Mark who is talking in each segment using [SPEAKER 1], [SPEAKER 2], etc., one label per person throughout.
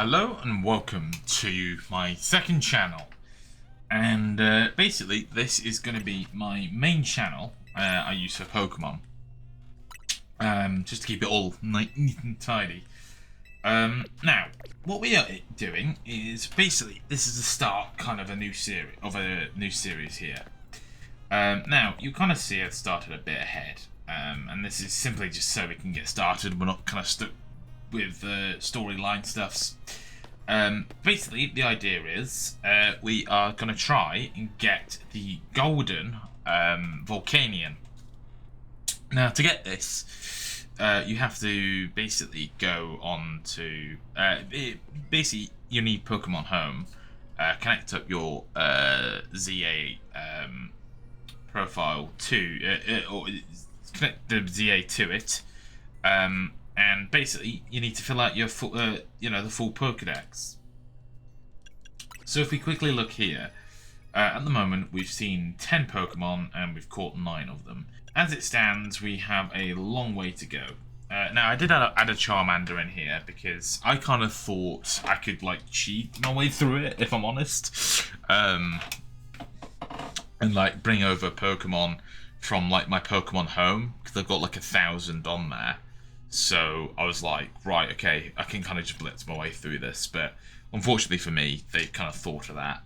[SPEAKER 1] Hello and welcome to my second channel, and basically this is going to be my main channel I use for Pokemon, just to keep it all neat and tidy. Now, what we are doing is basically this is the start kind of a new series here. Now you kind of see it started a bit ahead, and this is simply just so we can get started. We're not kind of stuck with storyline stuffs. Basically, the idea is we are going to try and get the golden Volcanion. Now, to get this, you have to basically go on to... basically, you need Pokemon Home, connect up your ZA profile to... or connect the ZA to it, and basically, you need to fill out your full, the full Pokedex. So if we quickly look here, at the moment we've seen 10 Pokemon and we've caught 9 of them. As it stands, we have a long way to go. Now, I did add a Charmander in here because I kind of thought I could like cheat my way through it, if I'm honest, and like bring over Pokemon from like my Pokemon Home because I've got like 1,000 on there. So I was like, right, okay, I can kind of just blitz my way through this, but unfortunately for me, they kind of thought of that.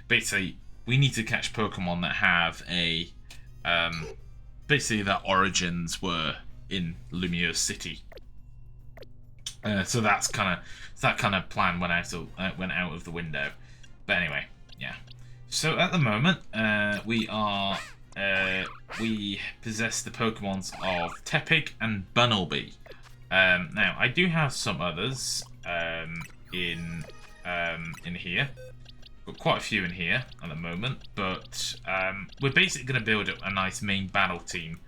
[SPEAKER 1] Basically, we need to catch Pokemon that have a, basically their origins were in Lumiere City. So that kind of plan went out of the window. But anyway, yeah. So at the moment, we possess the Pokemons of Tepig and Bunnelby. Now, I do have some others in here. Got quite a few in here at the moment, but we're basically going to build up a nice main battle team,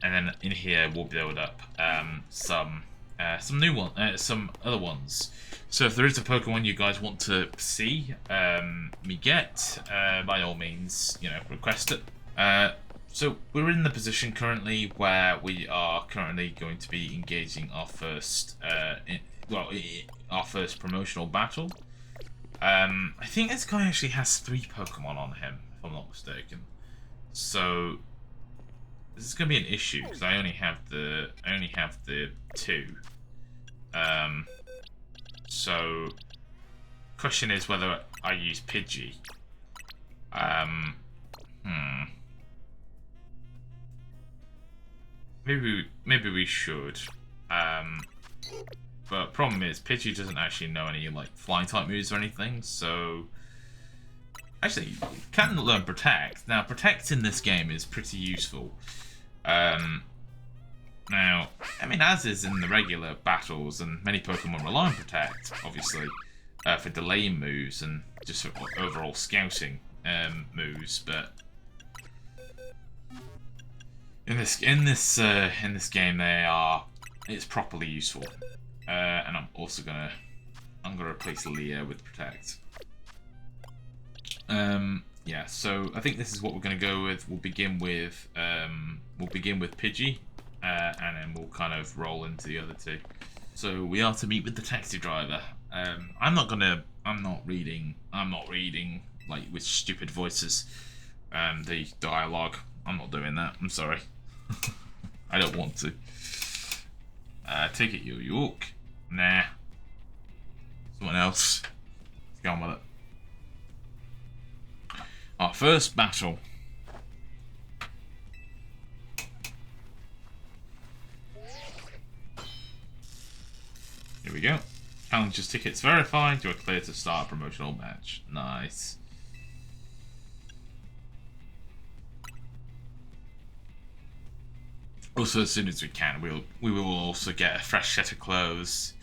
[SPEAKER 1] and then in here we'll build up some other ones. So if there is a Pokemon you guys want to see me get, by all means, request it. So we're in the position currently where we are currently going to be engaging our first, our first promotional battle. I think this guy actually has 3 Pokemon on him, if I'm not mistaken. So this is going to be an issue because I only have the 2. So question is whether I use Pidgey. Maybe we should. But problem is, Pidgey doesn't actually know any like flying type moves or anything. So actually, you can learn Protect. Now, Protect in this game is pretty useful. Now, I mean, as is in the regular battles, and many Pokemon rely on Protect, obviously, for delaying moves and just for overall scouting moves, but in this game, it's properly useful, and I'm gonna replace Leah with Protect. Yeah, so I think this is what we're gonna go with. We'll begin with Pidgey, and then we'll kind of roll into the other 2. So we are to meet with the taxi driver. I'm not reading like with stupid voices the dialogue. I'm not doing that. I'm sorry. I don't want to. Take it, York. Nah. Someone else. Let's go on with it. Our first battle. Here we go. Challengers tickets verified. You are clear to start a promotional match. Nice. Also, as soon as we can, we will also get a fresh set of clothes.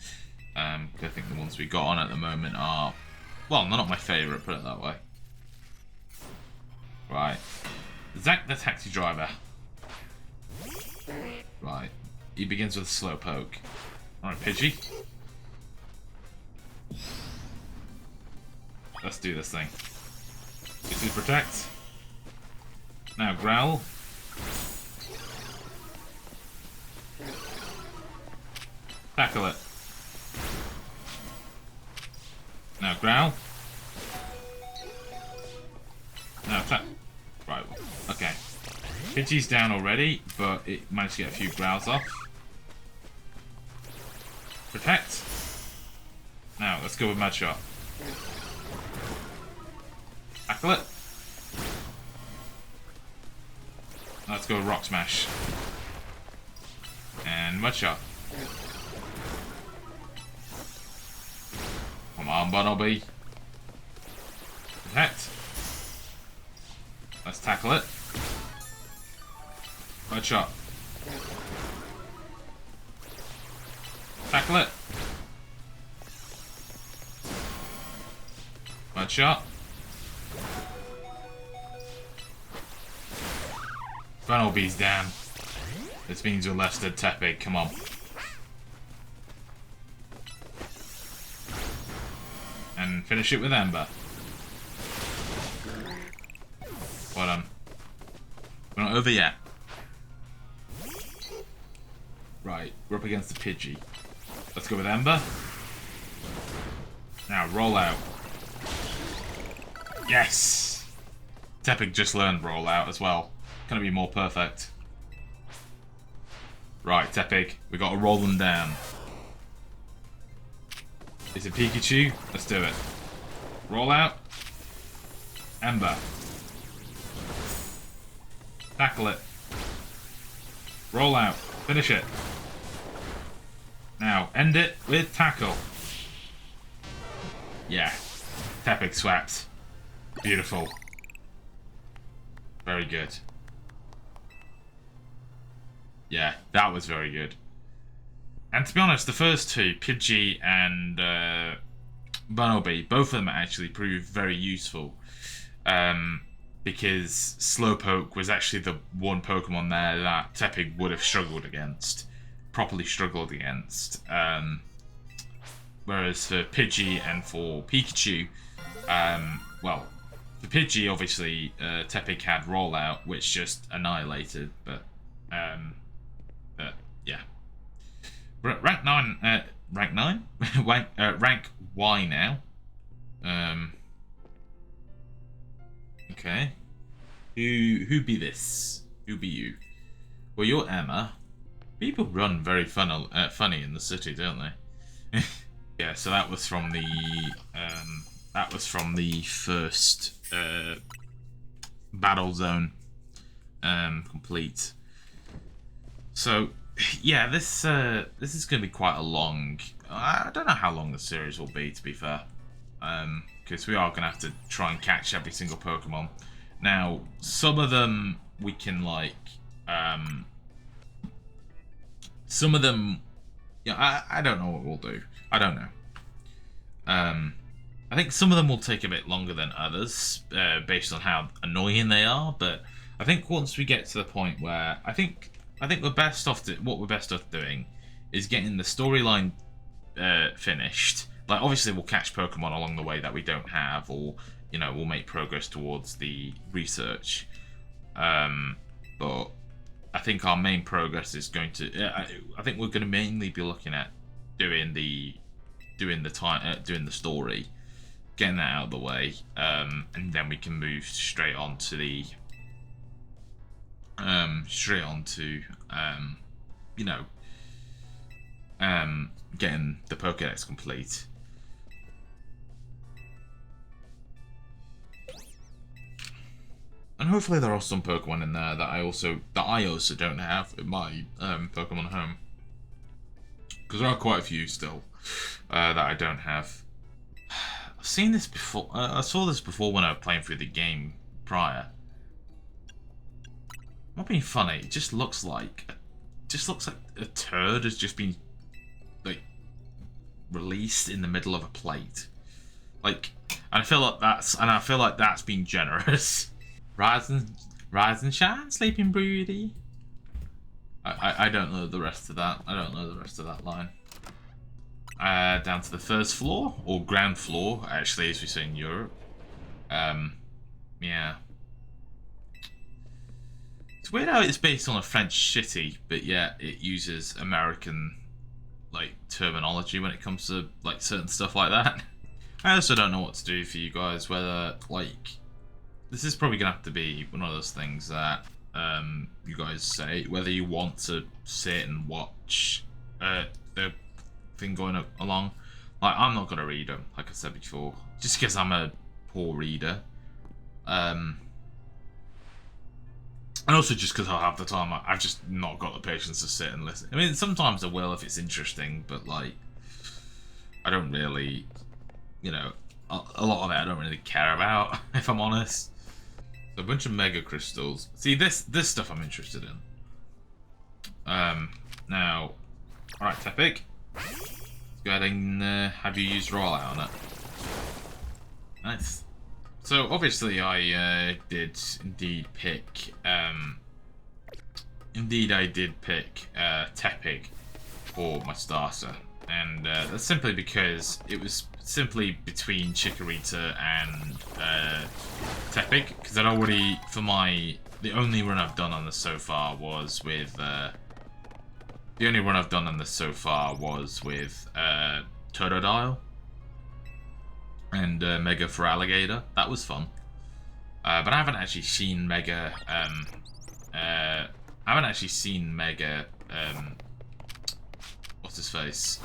[SPEAKER 1] I think the ones we got on at the moment are, well, they're not my favourite, put it that way. Right, Zack the taxi driver. Right, he begins with a slow poke. Alright, Pidgey. Let's do this thing. Get to Protect. Now Growl. Tackle it. Now growl. Now attack. Right, okay. Pidgey's down already, but it managed to get a few growls off. Protect. Now, let's go with Mud Shot. Tackle it. Let's go with Rock Smash. And Mud Shot. Come on, Bunnelby. Protect. Let's tackle it. Mud Shot. Tackle it. Mud Shot. Bunnelby's down. This means we're left at Tepig. Come on. And finish it with Ember. Well done. We're not over yet. Right, we're up against the Pidgey. Let's go with Ember. Now, roll out. Yes! Tepig just learned roll out as well. Gonna be more perfect. Right, Tepig, we gotta roll them down. Is it Pikachu? Let's do it. Roll out. Ember. Tackle it. Roll out. Finish it. Now, end it with tackle. Yeah. Tepig swept. Beautiful. Very good. Yeah, that was very good. And to be honest, the first two, Pidgey and Bunnelby, both of them actually proved very useful. Because Slowpoke was actually the one Pokemon there that Tepig would have struggled against. Properly struggled against. Whereas for Pidgey and for Pikachu, well, for Pidgey, obviously, Tepig had Rollout, which just annihilated, but yeah. Rank 9, rank 9? Rank Y now. Okay. Who be this? Who be you? Well, you're Emma. People run very funny in the city, don't they? Yeah, so that was from the first battle zone complete. So yeah, this is going to be quite a long. I don't know how long the series will be, to be fair, because we are going to have to try and catch every single Pokemon. Now, some of them we can like. Some of them, yeah, I don't know what we'll do. I don't know. I think some of them will take a bit longer than others, based on how annoying they are. But I think once we get to the point where I think we're best off what we're best off doing is getting the storyline finished. Like, obviously we'll catch Pokemon along the way that we don't have, or we'll make progress towards the research. But I think our main progress is going to. I think we're going to mainly be looking at doing the story, getting that out of the way, and then we can move straight on to the getting the Pokedex complete. And hopefully there are some Pokemon in there that I also don't have in my Pokemon Home, because there are quite a few still that I don't have. I've seen this before. I saw this before when I was playing through the game prior. Not being funny, it just looks like a turd has just been like released in the middle of a plate. Like, and I feel like that's been generous. Rise and shine, sleeping beauty. I don't know the rest of that. I don't know the rest of that line. Down to the first floor, or ground floor, actually, as we say in Europe. Yeah. It's weird how it's based on a French city, but yeah, it uses American, like, terminology when it comes to, like, certain stuff like that. I also don't know what to do for you guys, whether, like, this is probably going to have to be one of those things that you guys say, whether you want to sit and watch the thing going along. Like, I'm not going to read them, like I said before, just because I'm a poor reader. And also just because I'll have the time, I've just not got the patience to sit and listen. I mean, sometimes I will if it's interesting, but, like, I don't really, you know, a lot of it I don't really care about, if I'm honest. So a bunch of mega crystals. See, this stuff I'm interested in. Now, alright, Tepig. Let's go ahead and have you use rollout on it. Nice. So obviously I did indeed pick Tepig for my starter, and that's simply because it was simply between Chikorita and Tepig, because I'd already, the only run I've done on this so far was with Totodile and Mega for Alligator. That was fun. But I haven't actually seen Mega what's his face?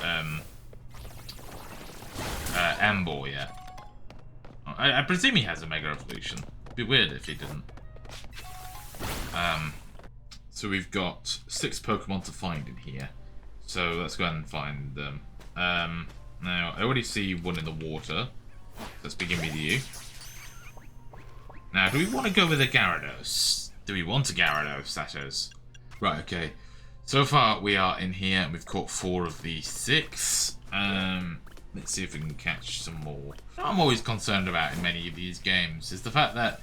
[SPEAKER 1] Emboar yet. I presume he has a Mega Evolution. It'd be weird if he didn't. So we've got 6 Pokemon to find in here. So let's go ahead and find them. Now, I already see one in the water. Let's begin with you. Now, do we want to go with a Gyarados? Do we want a Gyarados, that is? Right, okay. So far, we are in here, and we've caught 4 of the 6. Let's see if we can catch some more. What I'm always concerned about in many of these games is the fact that,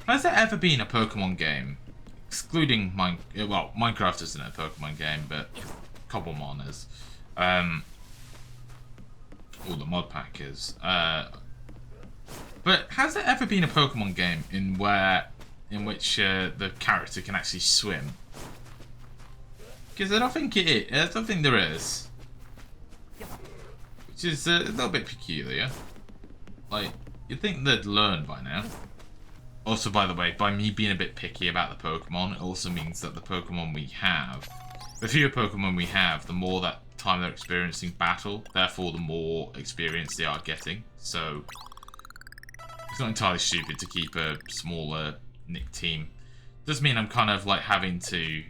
[SPEAKER 1] has there ever been a Pokemon game, excluding Minecraft isn't a Pokemon game, but Cobblemon is. All the mod pack is. But has there ever been a Pokemon game in which the character can actually swim? Because I don't think there is. Which is a little bit peculiar. Like, you'd think they'd learn by now. Also, by the way, by me being a bit picky about the Pokemon, it also means that the Pokemon we have, the fewer Pokemon we have, the more that time they're experiencing battle, therefore the more experience they are getting. So it's not entirely stupid to keep a smaller nick team. Does mean I'm kind of like having to,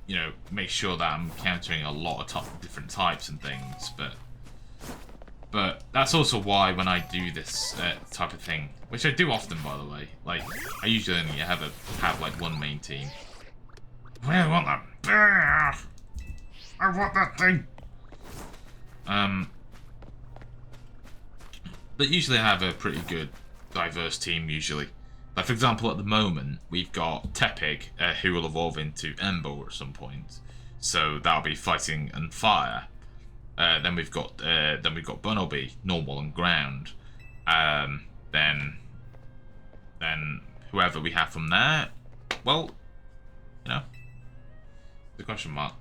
[SPEAKER 1] you know, make sure that I'm countering a lot of different types and things, but that's also why when I do this type of thing, which I do often, by the way, like I usually only have like one main team. I want that bear! I want that thing! But usually I have a pretty good, diverse team, usually. Like, for example, at the moment, we've got Tepig, who will evolve into Emboar at some point. So that'll be fighting and fire. Then we've got Bunnelby, normal and ground. Then whoever we have from there, well, you know, the question mark.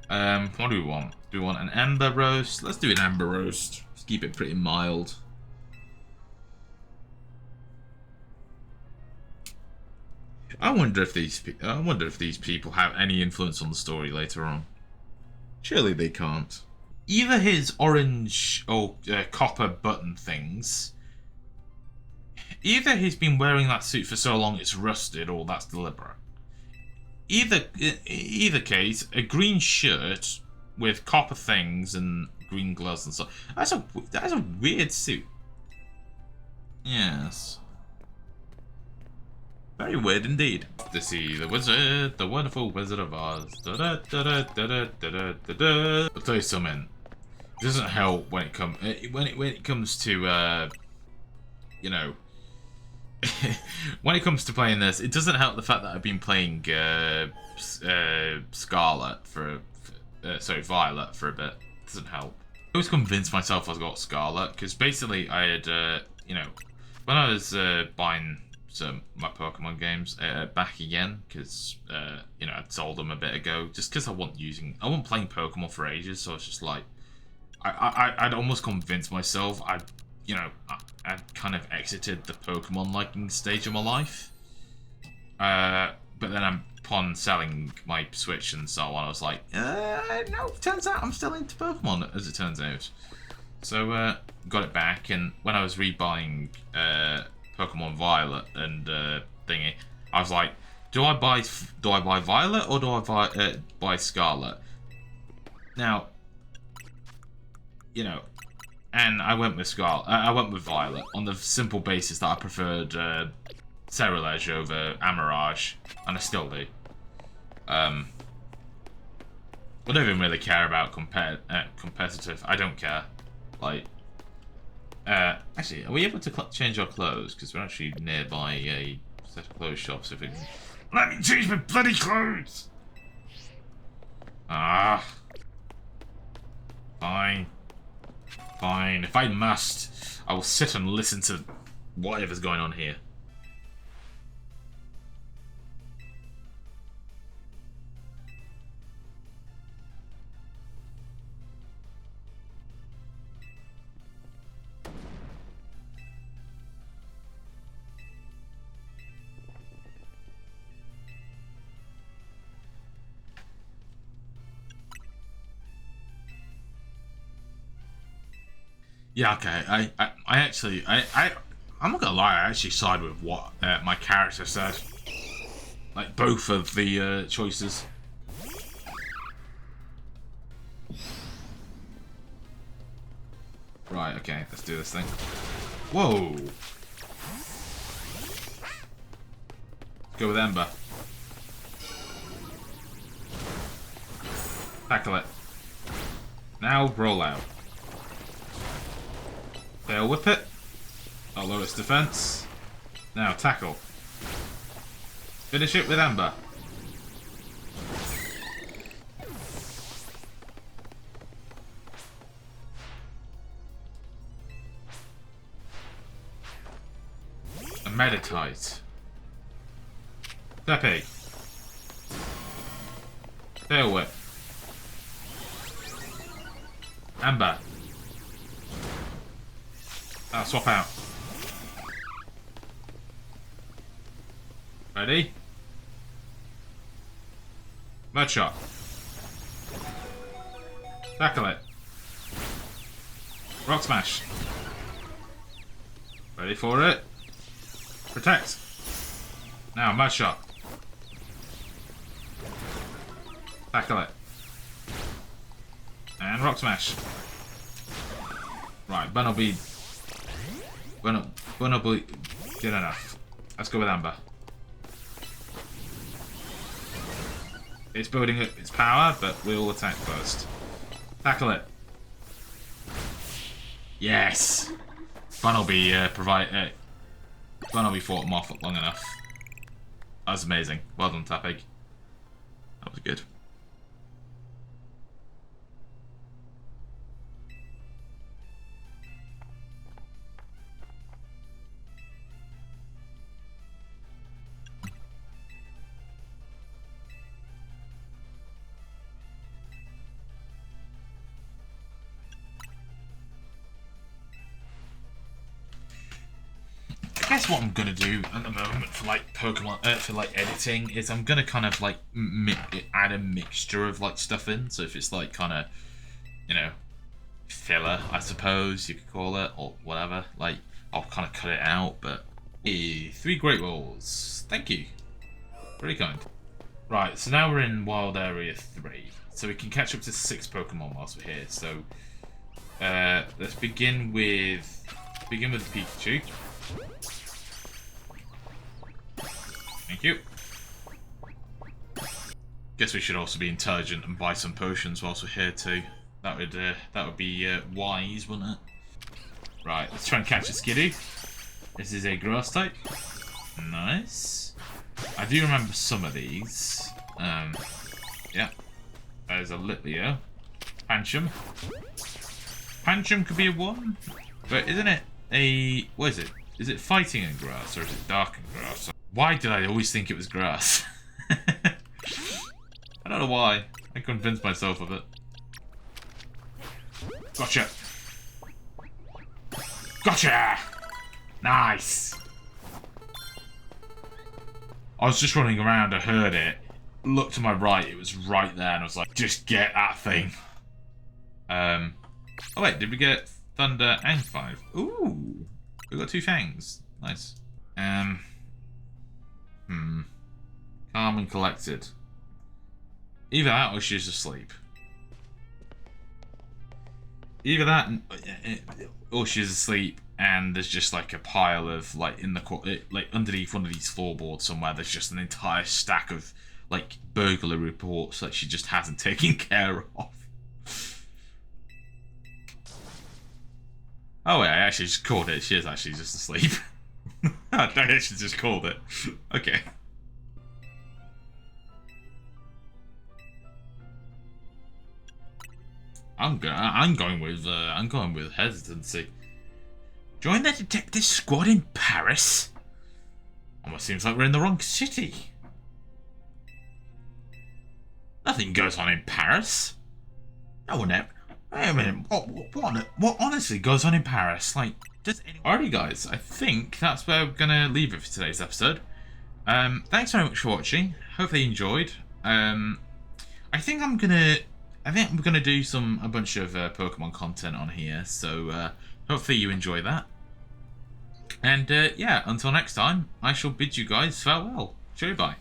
[SPEAKER 1] What do we want? Do we want an Ember Roast? Let's do an Ember Roast. Let's keep it pretty mild. I wonder if these people have any influence on the story later on. Surely they can't. Either his orange or copper button things. Either he's been wearing that suit for so long it's rusted, or that's deliberate. Either case, a green shirt with copper things and green gloves and stuff. That's a weird suit. Yes. Very weird indeed. To see the wizard, the wonderful Wizard of Oz. Da -da -da -da -da -da -da -da. I'll tell you something. It doesn't help when it comes to you know, when it comes to playing this, it doesn't help the fact that I've been playing Violet for a bit. It doesn't help. I always convinced myself I got Scarlet because basically I had you know, when I was buying my Pokemon games back again, because you know, I'd sold them a bit ago, just because I wasn't playing Pokemon for ages, so it's just like I'd almost convinced myself I'd kind of exited the Pokemon liking stage of my life. But then upon selling my Switch and so on, I was like, no, turns out I'm still into Pokemon, as it turns out. So, got it back, and when I was rebuying Pokemon Violet and thingy, I was like, do I buy Violet or do I buy Scarlet? Now, you know, and I went with Scarlet. I went with Violet on the simple basis that I preferred Cerulege over Amarage, and I still do. I don't even really care about competitive. I don't care. Like, actually, are we able to change our clothes? Because we're actually nearby a set of clothes shops. If we can... Let me change my bloody clothes! Ah. Fine. Fine. If I must, I will sit and listen to whatever's going on here. Yeah, okay. I'm not gonna lie. I actually side with what my character said. Like both of the choices. Right. Okay. Let's do this thing. Whoa. Let's go with Ember. Tackle it. Now roll out. Tail whip it. I'll lower its defense. Now tackle. Finish it with Ember. A Meditite. Teppy. Tail whip. Ember. I'll swap out. Ready? Mud shot. Tackle it. Rock smash. Ready for it. Protect. Now mud shot. Tackle it. And rock smash. Right, Bunnelby. Bunnelby did enough. Let's go with Amber. It's building up its power, but we'll attack first. Tackle it. Yes! Bunnelby Bunnelby fought him off long enough. That was amazing. Well done, Tappig. That was good. I guess what I'm gonna do at the moment for like Pokemon, for like editing, is I'm gonna kind of like add a mixture of like stuff in. So if it's like kind of, you know, filler, I suppose you could call it, or whatever, like I'll kind of cut it out. But hey, 3 Great Balls, thank you, very kind. Right, so now we're in Wild Area 3, so we can catch up to 6 Pokemon whilst we're here. So let's begin with Pikachu. Thank you. Guess we should also be intelligent and buy some potions whilst we're here too. That would be wise, wouldn't it? Right, let's try and catch a Skidoo. This is a grass type. Nice. I do remember some of these. Yeah. There's a Litleo. Pancham. Pancham could be a 1, but isn't it a... what is it? Is it fighting in grass or is it dark in grass? Why did I always think it was grass? I don't know why. I convinced myself of it. Gotcha. Gotcha! Nice! I was just running around, I heard it. Looked to my right, it was right there, and I was like, just get that thing. Oh wait, did we get Thunder and 5? Ooh! We got 2 fangs. Nice. Calm and collected. Either that or she's asleep. Either that or she's asleep and there's just like a pile of like like underneath one of these floorboards somewhere there's just an entire stack of like burglary reports that she just hasn't taken care of. Oh wait, I actually just called it. She is actually just asleep. I actually just called it. Okay. I'm going with hesitancy. Join the detective squad in Paris? Almost seems like we're in the wrong city. Nothing goes on in Paris. No one ever. Wait a minute. What honestly goes on in Paris? Like, does anyone... Alrighty, guys. I think that's where we're gonna leave it for today's episode. Thanks very much for watching. Hopefully you enjoyed. I think we're gonna do a bunch of Pokemon content on here. So hopefully you enjoy that. And yeah, until next time, I shall bid you guys farewell. Cheerio, bye.